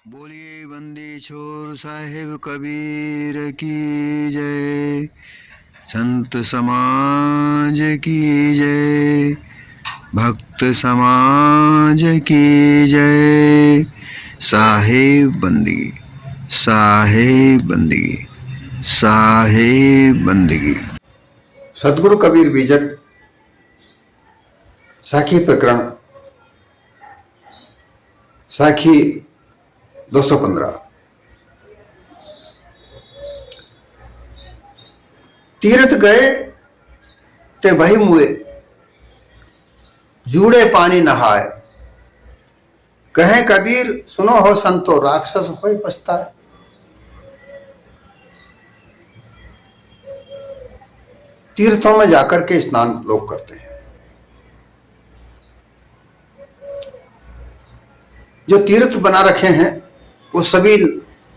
बोलिए बंदी छोर साहिब कबीर की जय, संत समाज की जय, भक्त समाज की जय। साहिब बंदी, साहिब बंदी, साहिब बंदगी। सदगुरु कबीर बीजक साखी प्रकरण साखी 215। तीर्थ गए ते भई मुए, जूड़े पानी नहाए। कहें कबीर सुनो हो संतो, राक्षस होय पछताए। तीर्थों में जाकर के स्नान लोग करते हैं। जो तीर्थ बना रखे हैं वो सभी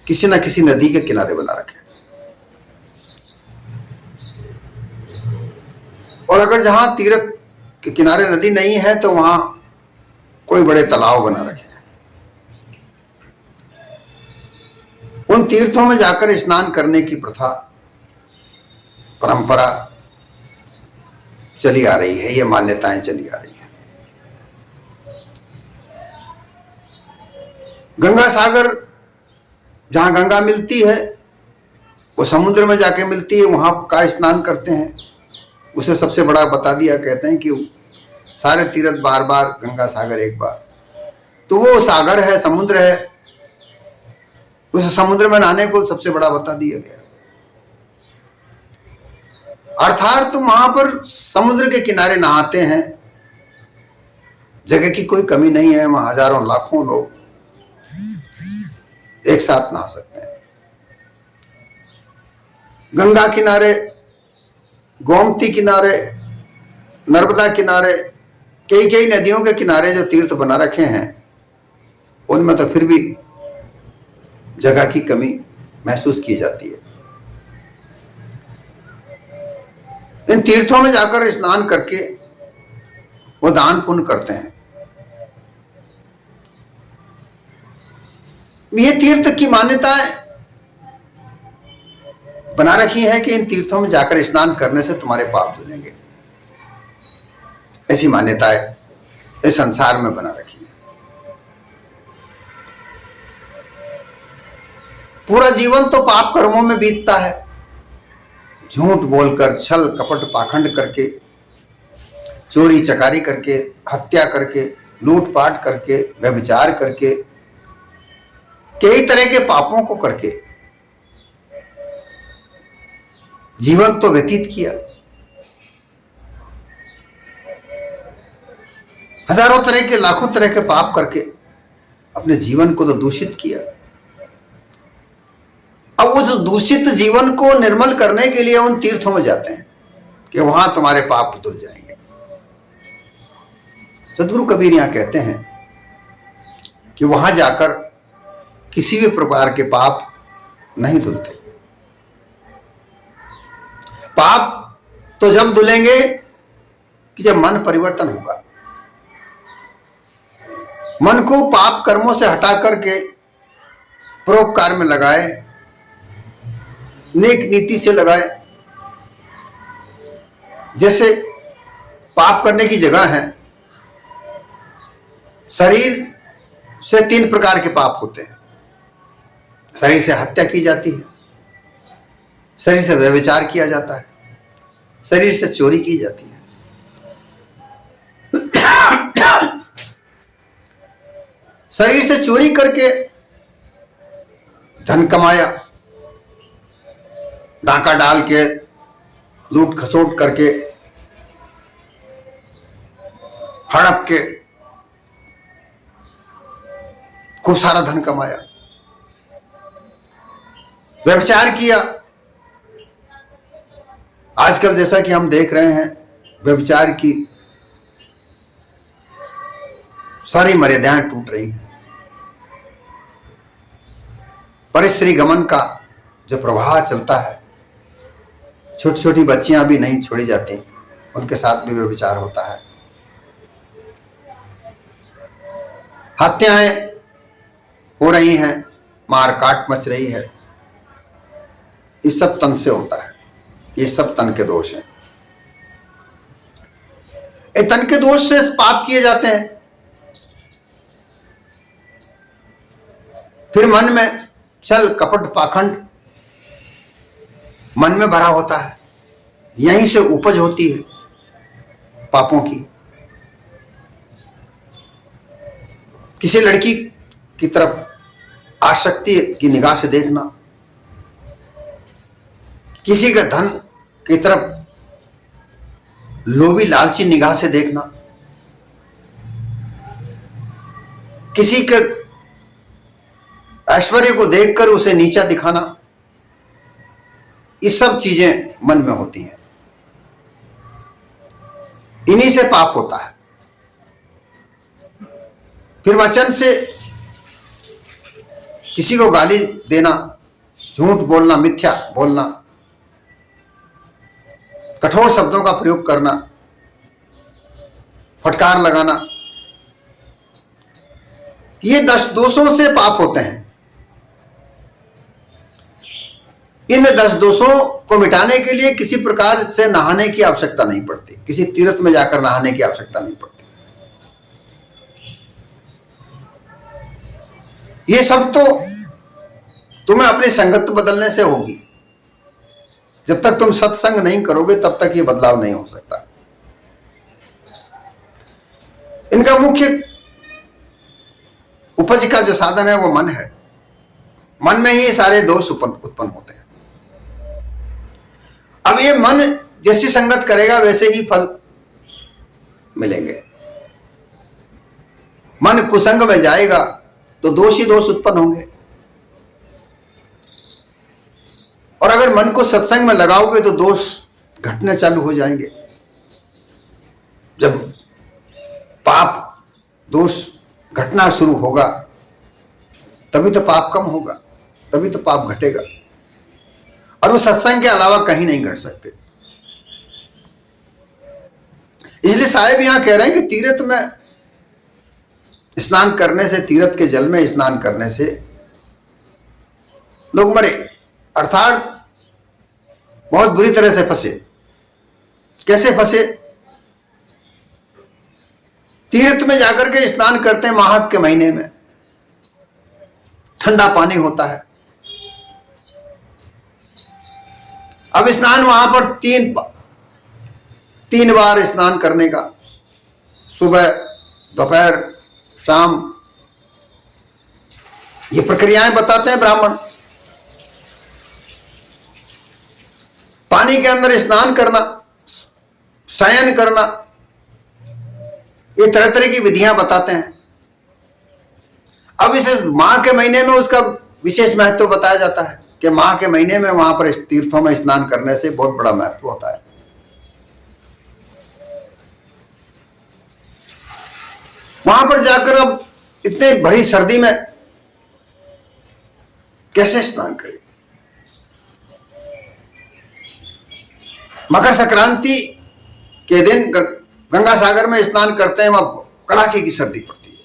किसी न किसी नदी के किनारे बना रखे हैं। और अगर जहां तीर्थ के किनारे नदी नहीं है तो वहां कोई बड़े तालाब बना रखे हैं। उन तीर्थों में जाकर स्नान करने की प्रथा, परंपरा चली आ रही है, ये मान्यताएं चली आ रही हैं। गंगा सागर, जहां गंगा मिलती है वो समुद्र में जाके मिलती है, वहां का स्नान करते हैं। उसे सबसे बड़ा बता दिया, कहते हैं कि सारे तीर्थ बार बार, गंगा सागर एक बार। तो वो सागर है, समुद्र है, उस समुद्र में नहाने को सबसे बड़ा बता दिया गया। अर्थात तुम वहां पर समुद्र के किनारे नहाते हैं, जगह की कोई कमी नहीं है, वहां हजारों लाखों लोग एक साथ नहा सकते हैं। गंगा किनारे, गोमती किनारे, नर्मदा किनारे, कई कई नदियों के किनारे जो तीर्थ बना रखे हैं, उनमें तो फिर भी जगह की कमी महसूस की जाती है। इन तीर्थों में जाकर स्नान करके वो दान पुण्य करते हैं। ये तीर्थ की मान्यताएं बना रखी है कि इन तीर्थों में जाकर स्नान करने से तुम्हारे पाप धुलेंगे। ऐसी मान्यताएं इस संसार में बना रखी है। पूरा जीवन तो पाप कर्मों में बीतता है, झूठ बोलकर, छल कपट पाखंड करके, चोरी चकारी करके, हत्या करके, लूटपाट करके, व्यभिचार करके, कई तरह के पापों को करके जीवन तो व्यतीत किया। हजारों तरह के, लाखों तरह के पाप करके अपने जीवन को तो दूषित किया। अब वो जो दूषित जीवन को निर्मल करने के लिए उन तीर्थों में जाते हैं कि वहां तुम्हारे पाप धुल जाएंगे। सदगुरु कबीर यहां कहते हैं कि वहां जाकर किसी भी प्रकार के पाप नहीं धुलते। पाप तो जब धुलेंगे कि जब मन परिवर्तन होगा। मन को पाप कर्मों से हटा करके परोपकार में लगाए, नेक नीति से लगाए। जैसे पाप करने की जगह है, शरीर से 3 प्रकार के पाप होते हैं। शरीर से हत्या की जाती है, शरीर से व्यभिचार किया जाता है, शरीर से चोरी की जाती है। शरीर से चोरी करके धन कमाया, डाका डाल के, लूट खसोट करके, हड़प के खूब सारा धन कमाया। व्यभिचार किया। आजकल जैसा कि हम देख रहे हैं, व्यभिचार की सारी मर्यादाएं टूट रही हैं। परस्त्री गमन का जो प्रवाह चलता है, छोटी छोटी बच्चियां भी नहीं छोड़ी जाती, उनके साथ भी व्यभिचार होता है। हत्याएं हो रही रही हैं, मारकाट मच रही है, ये सब तन से होता है। ये सब तन के दोष हैं। ये तन के दोष से पाप किए जाते हैं। फिर मन में छल कपट पाखंड मन में भरा होता है, यहीं से उपज होती है पापों की। किसी लड़की की तरफ आसक्ति की निगाह से देखना, किसी के धन की तरफ लोभी लालची निगाह से देखना, किसी के ऐश्वर्य को देखकर उसे नीचा दिखाना, ये सब चीजें मन में होती हैं। इन्हीं से पाप होता है। फिर वचन से किसी को गाली देना, झूठ बोलना, मिथ्या बोलना, कठोर शब्दों का प्रयोग करना, फटकार लगाना, ये 10 दोषों से पाप होते हैं। इन 10 दोषों को मिटाने के लिए किसी प्रकार से नहाने की आवश्यकता नहीं पड़ती, किसी तीर्थ में जाकर नहाने की आवश्यकता नहीं पड़ती। ये सब तो तुम्हें अपनी संगत बदलने से होगी। जब तक तुम सत्संग नहीं करोगे तब तक ये बदलाव नहीं हो सकता। इनका मुख्य उपज का जो साधन है वो मन है। मन में ही सारे दोष उत्पन्न होते हैं। अब ये मन जैसी संगत करेगा वैसे ही फल मिलेंगे। मन कुसंग में जाएगा तो दोष ही दोष उत्पन्न होंगे, और अगर मन को सत्संग में लगाओगे तो दोष घटने चालू हो जाएंगे। जब पाप दोष घटना शुरू होगा तभी तो पाप कम होगा, तभी तो पाप घटेगा, और वो सत्संग के अलावा कहीं नहीं घट सकते। इसलिए साहेब यहां कह रहे हैं कि तीर्थ में स्नान करने से, तीर्थ के जल में स्नान करने से लोग मरे, अर्थात बहुत बुरी तरह से फंसे। कैसे फंसे? तीर्थ में जाकर के स्नान करते हैं माघ के महीने में, ठंडा पानी होता है। अब स्नान वहां पर तीन बार स्नान करने का, सुबह, दोपहर, शाम, ये प्रक्रियाएं बताते हैं ब्राह्मण। पानी के अंदर स्नान करना, शयन करना, ये तरह तरह की विधियां बताते हैं। अब इसे माह के महीने में उसका विशेष महत्व बताया जाता है कि माह के महीने में वहां पर तीर्थों में स्नान करने से बहुत बड़ा महत्व होता है। वहां पर जाकर अब इतने बड़ी सर्दी में कैसे स्नान करें? मकर संक्रांति के दिन गंगा सागर में स्नान करते हैं, वहां कड़ाके की सर्दी पड़ती है।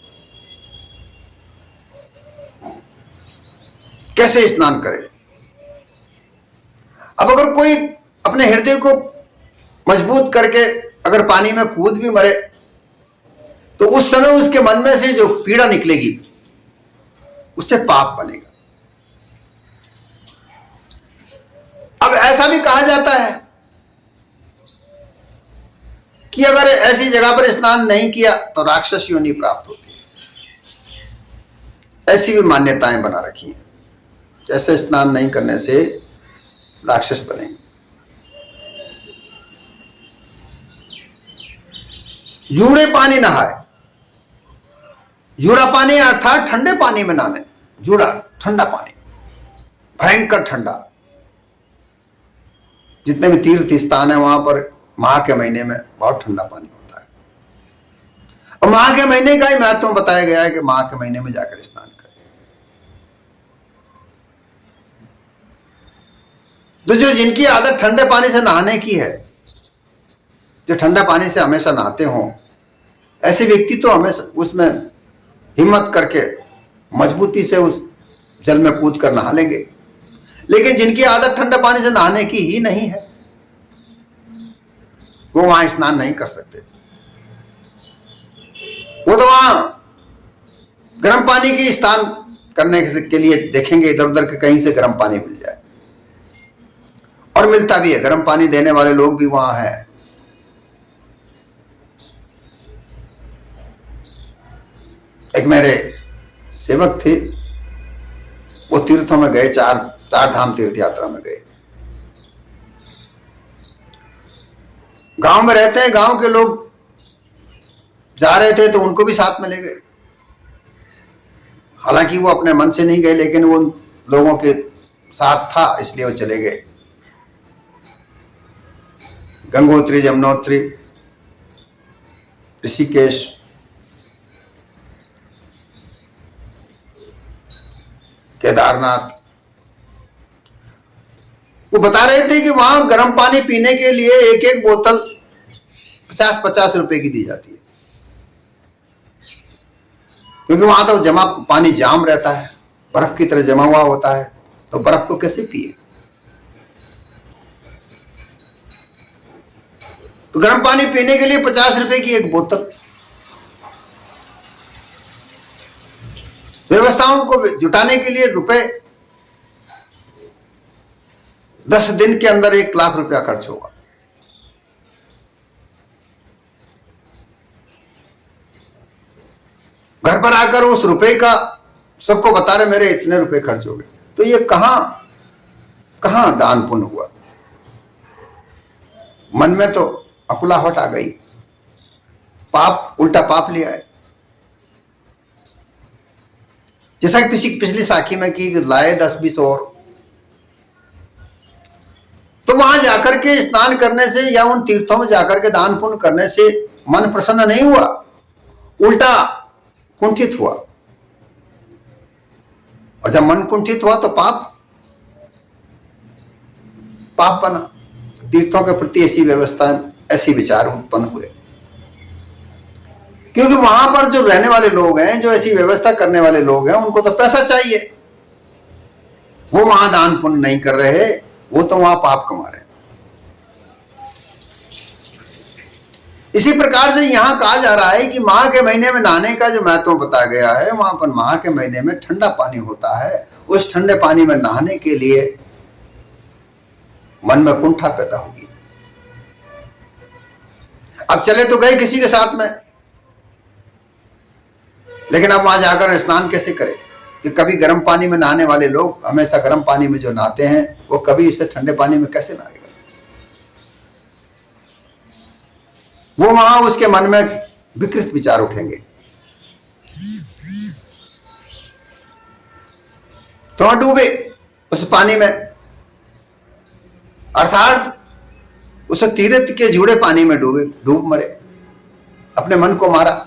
कैसे स्नान करें? अब अगर कोई अपने हृदय को मजबूत करके अगर पानी में कूद भी मरे तो उस समय उसके मन में से जो पीड़ा निकलेगी उससे पाप बनेगा। अब ऐसा भी कहा जाता है कि अगर ऐसी जगह पर स्नान नहीं किया तो राक्षस योनि प्राप्त होती है। ऐसी भी मान्यताएं बना रखी हैं, ऐसे स्नान नहीं करने से राक्षस बनेंगे। जूड़े पानी नहाए, जूड़ा पानी अर्थात ठंडे पानी में नहाने। जूड़ा ठंडा पानी, भयंकर ठंडा। जितने भी तीर्थ स्थान है वहां पर माह के महीने में बहुत ठंडा पानी होता है, और माह के महीने का ही महत्व बताया गया है कि माह के महीने में जाकर स्नान करें। तो जो जिनकी आदत ठंडे पानी से नहाने की है, जो ठंडा पानी से हमेशा नहाते हों, ऐसे व्यक्ति तो हमेशा उसमें हिम्मत करके मजबूती से उस जल में कूद कर नहा लेंगे। लेकिन जिनकी आदत ठंडे पानी से नहाने की ही नहीं है, वो वहां स्नान नहीं कर सकते। वो तो वहां गर्म पानी की स्नान करने के लिए देखेंगे इधर उधर के कहीं से गर्म पानी मिल जाए, और मिलता भी है, गर्म पानी देने वाले लोग भी वहां हैं। एक मेरे सेवक थे, वो तीर्थों में गए, चार धाम तीर्थ यात्रा में गए। गांव में रहते हैं, गांव के लोग जा रहे थे तो उनको भी साथ में ले गए। हालांकि वो अपने मन से नहीं गए, लेकिन वो लोगों के साथ था इसलिए वो चले गए। गंगोत्री, यमुनोत्री, ऋषिकेश, केदारनाथ, वो बता रहे थे कि वहां गर्म पानी पीने के लिए एक एक बोतल 50-50 रुपए की दी जाती है, क्योंकि वहां तो जमा पानी जाम रहता है, बर्फ की तरह जमा हुआ होता है, तो बर्फ को कैसे पिए। तो गर्म पानी पीने के लिए 50 रुपए की एक बोतल। व्यवस्थाओं को जुटाने के लिए रुपए 10 दिन के अंदर 1 लाख रुपया खर्च होगा। घर पर आकर उस रुपए का सबको बता रहे मेरे इतने रुपए खर्च हो गए। तो ये कहां दान पुण्य हुआ। मन में तो अकुलाहट आ गई, पाप, उल्टा पाप लिया है। जैसा कि पिछली साखी में की लाए 10-20 और, तो वहां जाकर के स्नान करने से या उन तीर्थों में जाकर के दान पुण्य करने से मन प्रसन्न नहीं हुआ, उल्टा कुंठित हुआ। और जब मन कुंठित हुआ तो पाप बना। तीर्थों के प्रति ऐसी व्यवस्था, ऐसी विचार उत्पन्न हुए, क्योंकि वहां पर जो रहने वाले लोग हैं, जो ऐसी व्यवस्था करने वाले लोग हैं, उनको तो पैसा चाहिए। वो वहां दान पुण्य नहीं कर रहे, वो तो वहां पाप कमा रहे हैं। इसी प्रकार से यहां कहा जा रहा है कि माह के महीने में नहाने का जो महत्व बताया गया है, वहां पर माह के महीने में ठंडा पानी होता है। उस ठंडे पानी में नहाने के लिए मन में कुंठा पैदा होगी। अब चले तो गए किसी के साथ में, लेकिन अब वहां जाकर स्नान कैसे करें। कि कभी गर्म पानी में नहाने वाले लोग हमेशा गर्म पानी में जो नहाते हैं, वो कभी इसे ठंडे पानी में कैसे नहाएगा। वो वहां उसके मन में विकृत विचार उठेंगे। तो डूबे उस पानी में, अर्थात उस तीर्थ के जुड़े पानी में डूब मरे, अपने मन को मारा।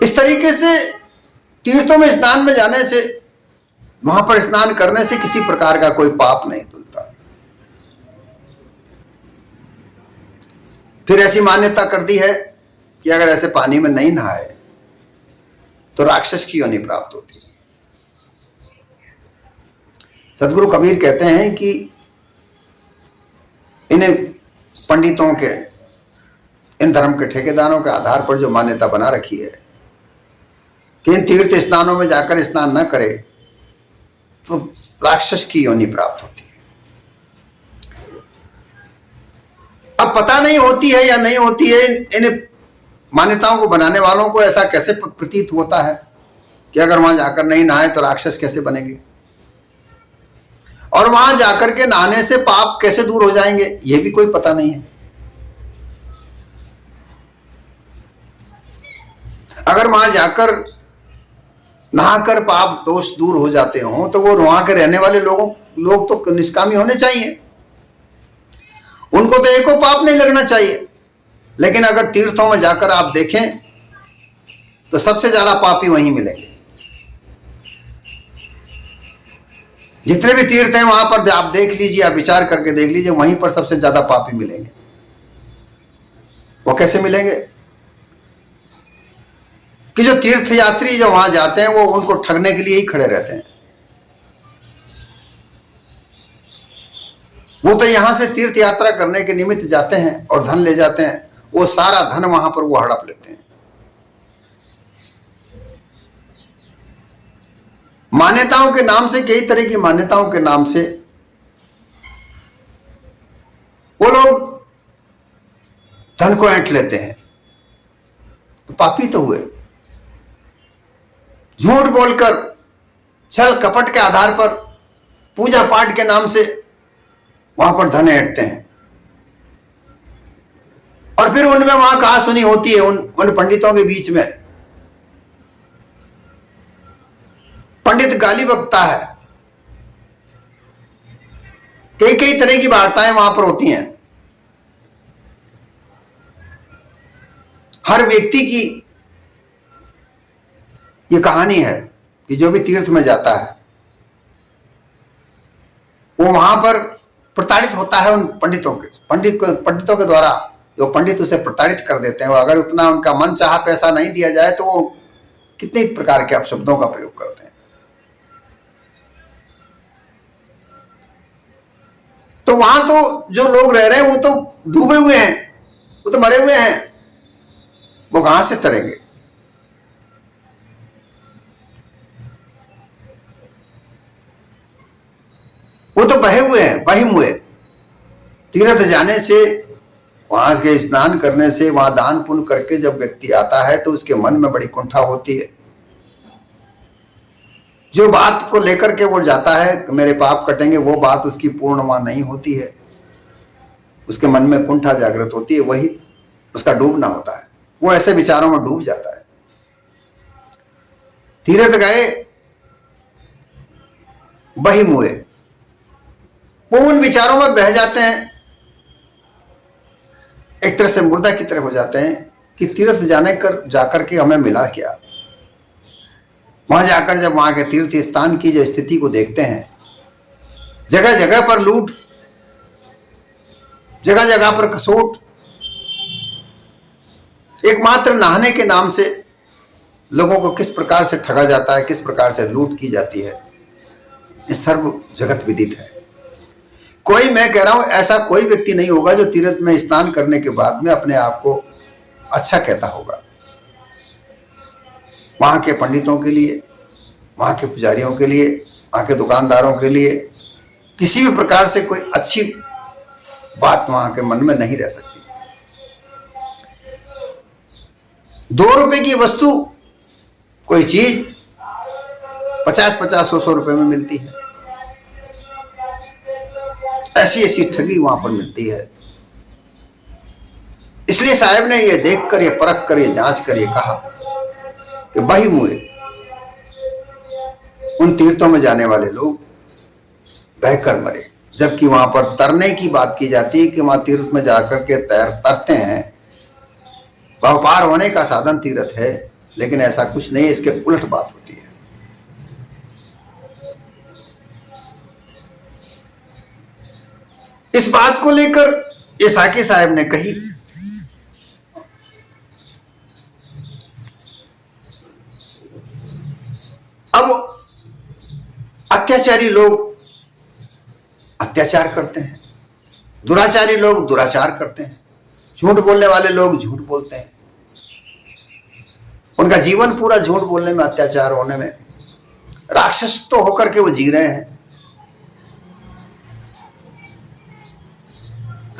इस तरीके से तीर्थों में स्नान में जाने से, वहां पर स्नान करने से किसी प्रकार का कोई पाप नहीं धुलता। फिर ऐसी मान्यता कर दी है कि अगर ऐसे पानी में नहीं नहाए तो राक्षस की योनि प्राप्त होती है। सदगुरु कबीर कहते हैं कि इन्हें पंडितों के, इन धर्म के ठेकेदारों के आधार पर जो मान्यता बना रखी है कि इन तीर्थ स्नानों में जाकर स्नान न करे तो राक्षस की योनि प्राप्त होती है। अब पता नहीं होती है या नहीं होती है, इन मान्यताओं को बनाने वालों को ऐसा कैसे प्रतीत होता है कि अगर वहां जाकर नहीं नहाए तो राक्षस कैसे बनेंगे, और वहां जाकर के नहाने से पाप कैसे दूर हो जाएंगे, यह भी कोई पता नहीं है। अगर वहां जाकर नहाकर पाप दोष दूर हो जाते हो तो वो वहां के रहने वाले लोग तो निष्कामी होने चाहिए, उनको तो एको पाप नहीं लगना चाहिए। लेकिन अगर तीर्थों में जाकर आप देखें तो सबसे ज्यादा पापी वहीं मिलेंगे। जितने भी तीर्थ हैं वहां पर आप देख लीजिए, आप विचार करके देख लीजिए, वहीं पर सबसे ज्यादा पापी मिलेंगे। वो कैसे मिलेंगे? कि जो तीर्थ यात्री जो वहां जाते हैं वो उनको ठगने के लिए ही खड़े रहते हैं। वो तो यहां से तीर्थ यात्रा करने के निमित्त जाते हैं और धन ले जाते हैं, वो सारा धन वहां पर वो हड़प लेते हैं। मान्यताओं के नाम से, कई तरह की मान्यताओं के नाम से वो लोग धन को ऐंठ लेते हैं, तो पापी तो हुए। झूठ बोलकर, छल कपट के आधार पर, पूजा पाठ के नाम से वहां पर धन ऐंठते हैं, और फिर उनमें वहां कहा सुनी होती है, उन पंडितों के बीच में पंडित गाली बकता है, कई कई तरह की वार्ताएं वहां पर होती हैं। हर व्यक्ति की ये कहानी है कि जो भी तीर्थ में जाता है वो वहां पर प्रताड़ित होता है उन पंडितों के द्वारा। जो पंडित उसे प्रताड़ित कर देते हैं, वो अगर उतना उनका मन चाहा पैसा नहीं दिया जाए तो वो कितने प्रकार के अपशब्दों का प्रयोग करते हैं। तो वहां तो जो लोग रह रहे हैं वो तो डूबे हुए हैं, वो तो मरे हुए हैं, वो कहां से तरेंगे? वो तो बहे हुए हैं, बहिम हुए। तीर्थ जाने से, वहां के स्नान करने से, वहां दान पुण्य करके जब व्यक्ति आता है तो उसके मन में बड़ी कुंठा होती है। जो बात को लेकर के वो जाता है मेरे पाप कटेंगे, वो बात उसकी पूर्ण वहां नहीं होती है, उसके मन में कुंठा जागृत होती है, वही उसका डूबना होता है। वो ऐसे विचारों में डूब जाता है। तीर्थ गए, बहिम हुए, वो उन विचारों में बह जाते हैं, एक तरह से मुर्दा की तरह हो जाते हैं कि तीर्थ जाकर के हमें मिला क्या। वहां जाकर जब वहां के तीर्थ स्थान की जो स्थिति को देखते हैं, जगह जगह पर लूट, जगह जगह पर कसोट, एकमात्र नहाने के नाम से लोगों को किस प्रकार से ठगा जाता है, किस प्रकार से लूट की जाती है, इस सर्व जगत विदित है। कोई, मैं कह रहा हूं, ऐसा कोई व्यक्ति नहीं होगा जो तीर्थ में स्नान करने के बाद में अपने आप को अच्छा कहता होगा। वहां के पंडितों के लिए, वहां के पुजारियों के लिए, वहां के दुकानदारों के लिए किसी भी प्रकार से कोई अच्छी बात वहां के मन में नहीं रह सकती। 2 रुपए की वस्तु, कोई चीज 50-50, 100-100 रुपए में मिलती है। ऐसी ऐसी ठगी वहां पर मिलती है। इसलिए साहब ने ये देख कर, ये परख कर, ये जांच कर ये कहा कि बही मुए उन तीर्थों में जाने वाले लोग बहकर मरे। जबकि वहां पर तरने की बात की जाती है कि वहां तीर्थ में जाकर के तरते हैं, वह पार होने का साधन तीर्थ है, लेकिन ऐसा कुछ नहीं है, इसके उलट बात होती है। इस बात को लेकर ये साकी साहब ने कही। अब अत्याचारी लोग अत्याचार करते हैं, दुराचारी लोग दुराचार करते हैं, झूठ बोलने वाले लोग झूठ बोलते हैं। उनका जीवन पूरा झूठ बोलने में, अत्याचार होने में, राक्षस तो होकर के वो जी रहे हैं।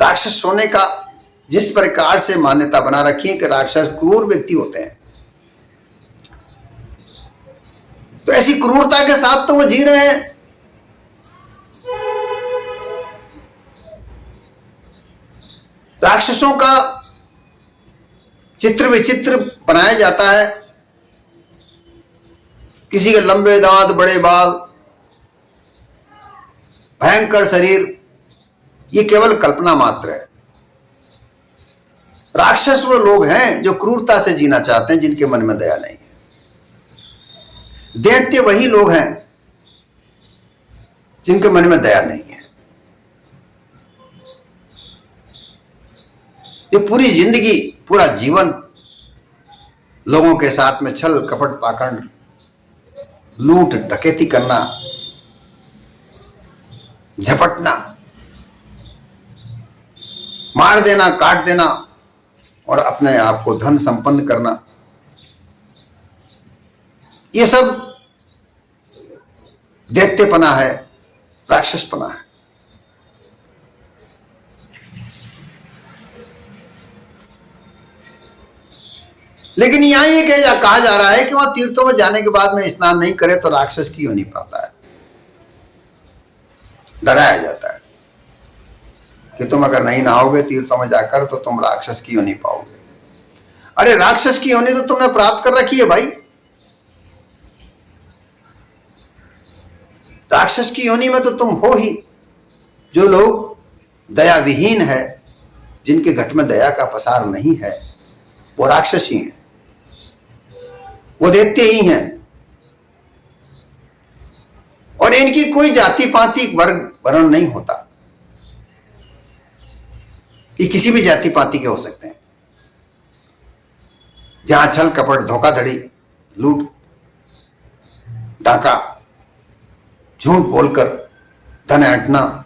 राक्षस होने का जिस प्रकार से मान्यता बना रखी है कि राक्षस क्रूर व्यक्ति होते हैं, तो ऐसी क्रूरता के साथ तो वो जी रहे हैं। राक्षसों का चित्र विचित्र बनाया जाता है, किसी के लंबे दांत, बड़े बाल, भयंकर शरीर, ये केवल कल्पना मात्र है। राक्षस वो लोग हैं जो क्रूरता से जीना चाहते हैं, जिनके मन में दया नहीं है। दैत्य वही लोग हैं जिनके मन में दया नहीं है। ये पूरी जिंदगी, पूरा जीवन लोगों के साथ में छल कपट पाखंड, लूट डकैती करना, झपटना, मार देना, काट देना और अपने आप को धन संपन्न करना, ये सब दैत्यपना है, राक्षसपना है। लेकिन यहां ये कहा जा रहा है कि वहां तीर्थों में जाने के बाद में स्नान नहीं करे तो राक्षस की हो नहीं पाता है। डराया जाता है कि तुम अगर नहीं नहाओगे तीर्थों में जाकर तो तुम राक्षस की हो नहीं पाओगे। अरे राक्षस की होनी तो तुमने प्राप्त कर रखी है भाई। राक्षस की योनि में तो तुम हो ही। जो लोग दया विहीन है, जिनके घट में दया का पसार नहीं है, वो राक्षस ही हैं, वो दैत्य ही हैं। और इनकी कोई जाति पाति वर्ग वर्ण नहीं होता, ये किसी भी जाति पाति के हो सकते हैं। जहां छल कपट धोखाधड़ी लूट डाका झूठ बोलकर धन ऐंठना,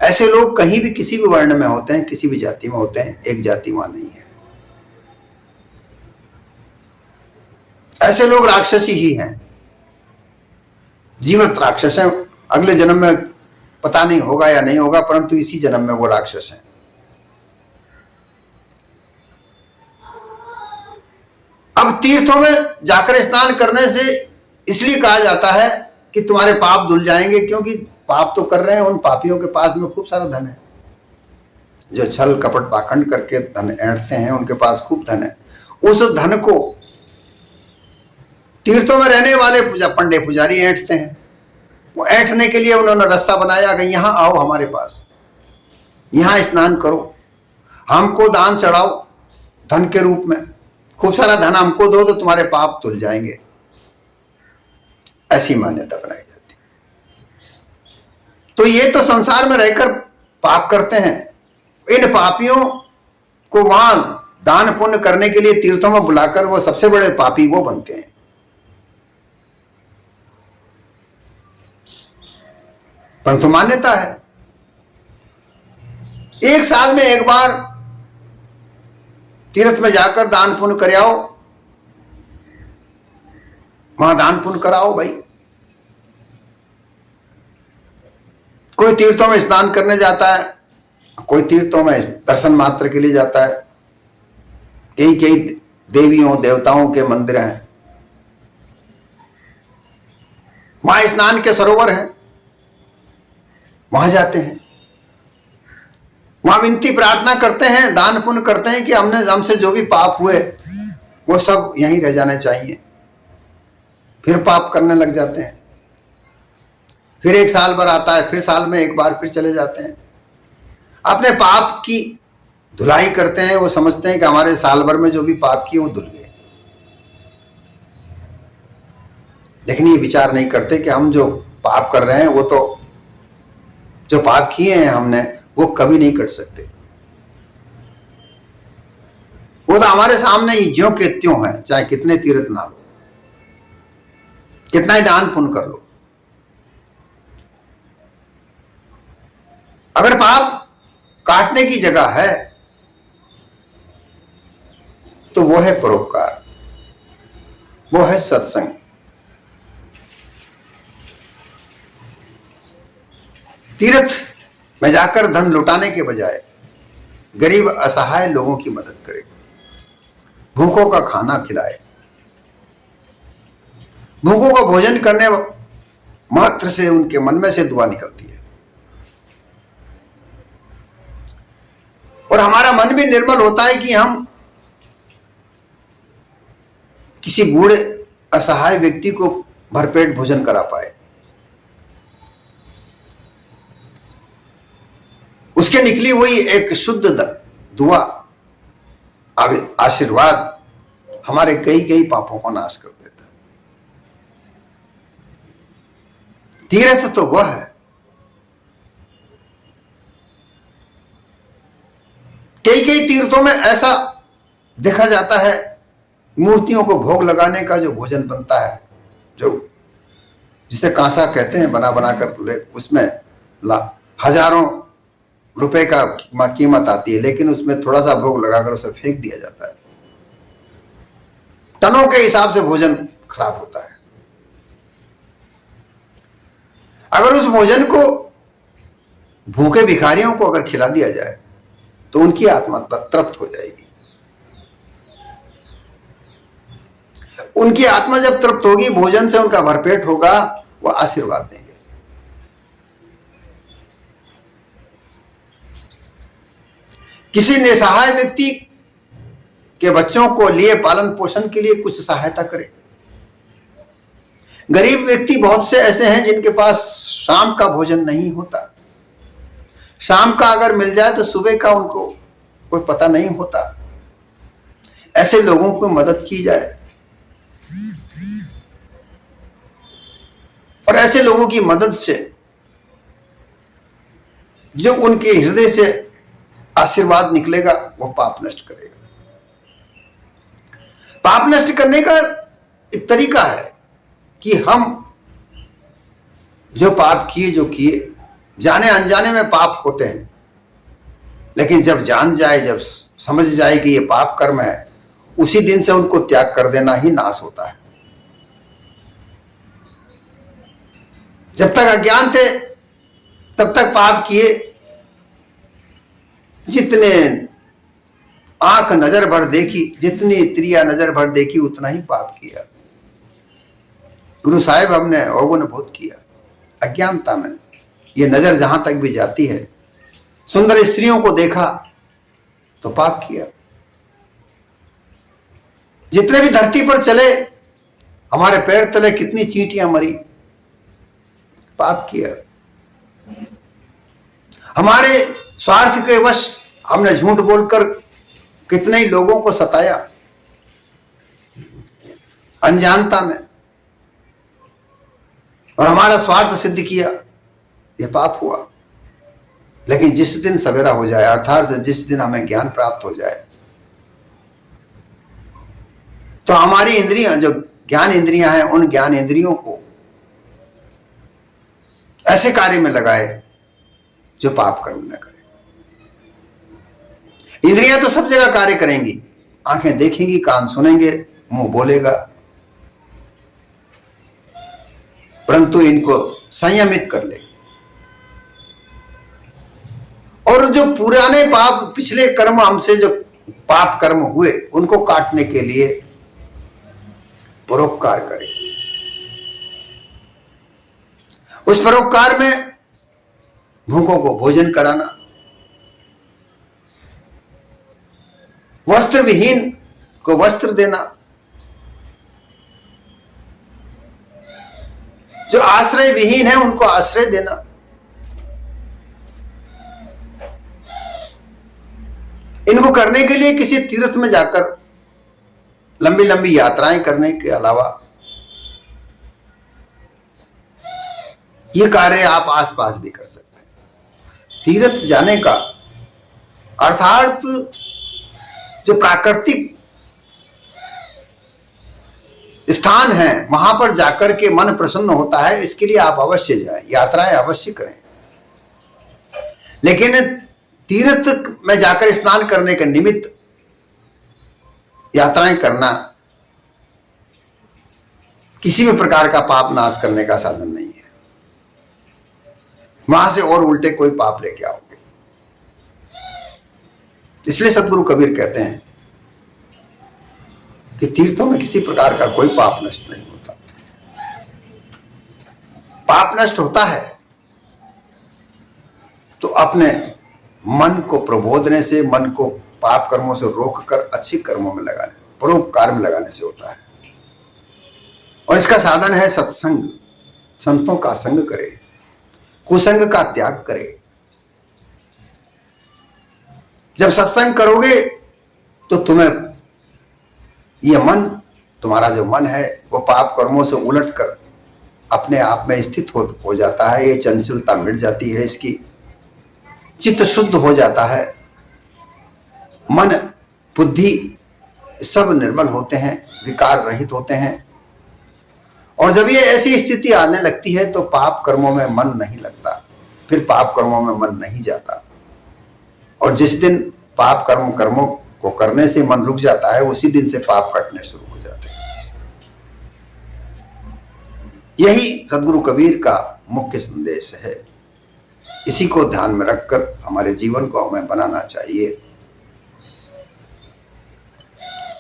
ऐसे लोग कहीं भी किसी भी वर्ण में होते हैं, किसी भी जाति में होते हैं, एक जाति वहां नहीं है। ऐसे लोग राक्षसी ही हैं, जीवंत राक्षस हैं। अगले जन्म में पता नहीं होगा या नहीं होगा, परंतु इसी जन्म में वो राक्षस हैं। अब तीर्थों में जाकर स्नान करने से इसलिए कहा जाता है कि तुम्हारे पाप धुल जाएंगे, क्योंकि पाप तो कर रहे हैं, उन पापियों के पास में खूब सारा धन है। जो छल कपट पाखंड करके धन ऐंठते हैं, उनके पास खूब धन है। उस धन को तीर्थों में रहने वाले पंडे पुजारी ऐंठते हैं। वो ऐंठने के लिए उन्होंने रास्ता बनाया कि यहां आओ हमारे पास, यहां स्नान करो, हमको दान चढ़ाओ धन के रूप में, खूब सारा धन हमको दो तो तुम्हारे पाप धुल जाएंगे। ऐसी मान्यता बनाई जाती है। तो ये तो संसार में रहकर पाप करते हैं। इन पापियों को वहां दान पुण्य करने के लिए तीर्थों में बुलाकर वो सबसे बड़े पापी वो बनते हैं। परंतु मान्यता है एक साल में एक बार तीर्थ में जाकर दान पुण्य कर आओ, वहां दान पुण्य कराओ भाई। कोई तीर्थों में स्नान करने जाता है, कोई तीर्थों में दर्शन मात्र के लिए जाता है। कई कई देवियों देवताओं के मंदिर हैं, वहां स्नान के सरोवर हैं, वहां जाते हैं, वहां विनती प्रार्थना करते हैं, दान पुण्य करते हैं कि हमसे जो भी पाप हुए वो सब यहीं रह जाने चाहिए। फिर पाप करने लग जाते हैं। फिर एक साल भर आता है, फिर साल में एक बार फिर चले जाते हैं, अपने पाप की धुलाई करते हैं। वो समझते हैं कि हमारे साल भर में जो भी पाप किए वो धुल गए। लेकिन ये विचार नहीं करते कि हम जो पाप कर रहे हैं वो तो जो पाप किए हैं हमने वो कभी नहीं कट सकते। वो तो हमारे सामने ही ज्यों के त्यों है, चाहे कितने तीर्थ ना लो, कितना ही दान पुण्य कर लो। अगर पाप काटने की जगह है तो वो है परोपकार, वो है सत्संग। तीर्थ में जाकर धन लुटाने के बजाय गरीब असहाय लोगों की मदद करे, भूखों का खाना खिलाए। भूखों को भोजन करने मात्र से उनके मन में से दुआ निकलती है और हमारा मन भी निर्मल होता है कि हम किसी बूढ़े असहाय व्यक्ति को भरपेट भोजन करा पाए। उसके निकली हुई एक शुद्ध दुआ आशीर्वाद हमारे कई कई पापों को नाश कर देता है। तीर्थ तो वह है, कई कई तीर्थों में ऐसा देखा जाता है मूर्तियों को भोग लगाने का जो भोजन बनता है, जो जिसे कांसा कहते हैं, बना बना कर उसमें हजारों रुपए का कीमत आती है, लेकिन उसमें थोड़ा सा भोग लगाकर उसे फेंक दिया जाता है। टनों के हिसाब से भोजन खराब होता है। अगर उस भोजन को भूखे भिखारियों को अगर खिला दिया जाए तो उनकी आत्मा तृप्त हो जाएगी। उनकी आत्मा जब तृप्त होगी, भोजन से उनका भरपेट होगा, वो आशीर्वाद देंगे। किसी निसहाय व्यक्ति के बच्चों को लिए पालन पोषण के लिए कुछ सहायता करें। गरीब व्यक्ति बहुत से ऐसे हैं जिनके पास शाम का भोजन नहीं होता। शाम का अगर मिल जाए तो सुबह का उनको कोई पता नहीं होता। ऐसे लोगों को मदद की जाए और ऐसे लोगों की मदद से जो उनके हृदय से आशीर्वाद निकलेगा वो पाप नष्ट करेगा। पाप नष्ट करने का एक तरीका है कि हम जो पाप किए, जो किए, जाने अनजाने में पाप होते हैं, लेकिन जब जान जाए, जब समझ जाए कि ये पाप कर्म है, उसी दिन से उनको त्याग कर देना ही नाश होता है। जब तक अज्ञान थे तब तक पाप किए, जितने आंख नजर भर देखी, जितनी त्रिया नजर भर देखी, उतना ही पाप किया। गुरु साहिब हमने अवगुण बहुत किया अज्ञानता में। ये नजर जहां तक भी जाती है, सुंदर स्त्रियों को देखा तो पाप किया। जितने भी धरती पर चले, हमारे पैर तले कितनी चींटियां मरी, पाप किया। हमारे स्वार्थ के वश हमने झूठ बोलकर कितने ही लोगों को सताया अनजानता में, और हमारा स्वार्थ सिद्ध किया, यह पाप हुआ। लेकिन जिस दिन सवेरा हो जाए, अर्थात जिस दिन हमें ज्ञान प्राप्त हो जाए, तो हमारी इंद्रियां, जो ज्ञान इंद्रियां हैं, उन ज्ञान इंद्रियों को ऐसे कार्य में लगाए जो पाप कर्म न करे। इंद्रियां तो सब जगह कार्य करेंगी, आंखें देखेंगी, कान सुनेंगे, मुंह बोलेगा, परंतु इनको संयमित कर ले। और जो पुराने पाप, पिछले कर्म, हमसे जो पाप कर्म हुए, उनको काटने के लिए परोपकार करे। उस परोपकार में भूखों को भोजन कराना, वस्त्र विहीन को वस्त्र देना, जो आश्रय विहीन है उनको आश्रय देना, इनको करने के लिए किसी तीर्थ में जाकर लंबी लंबी यात्राएं करने के अलावा ये कार्य आप आसपास भी कर सकते हैं। तीर्थ जाने का अर्थात जो प्राकृतिक स्थान है, वहां पर जाकर के मन प्रसन्न होता है, इसके लिए आप अवश्य जाएं, यात्राएं अवश्य करें। लेकिन तीर्थ में जाकर स्नान करने के निमित्त यात्राएं करना किसी भी प्रकार का पाप नाश करने का साधन नहीं है। वहां से और उल्टे कोई पाप लेके आओगे। इसलिए सदगुरु कबीर कहते हैं कि तीर्थों में किसी प्रकार का कोई पाप नष्ट नहीं होता। पाप नष्ट होता है तो अपने मन को प्रबोधने से, मन को पाप कर्मों से रोककर अच्छी कर्मों में लगाने, परोपकार में लगाने से होता है। और इसका साधन है सत्संग। संतों का संग करे, कुसंग का त्याग करे। जब सत्संग करोगे तो तुम्हें यह मन, तुम्हारा जो मन है, वो पाप कर्मों से उलटकर अपने आप में स्थित हो जाता है। ये चंचलता मिट जाती है, इसकी चित्त शुद्ध हो जाता है। मन बुद्धि सब निर्मल होते हैं, विकार रहित होते हैं। और जब ये ऐसी स्थिति आने लगती है तो पाप कर्मों में मन नहीं लगता, फिर पाप कर्मों में मन नहीं जाता। और जिस दिन पाप कर्मों को करने से मन रुक जाता है, उसी दिन से पाप कटने शुरू हो जाते हैं। यही सदगुरु कबीर का मुख्य संदेश है। इसी को ध्यान में रखकर हमारे जीवन को हमें बनाना चाहिए।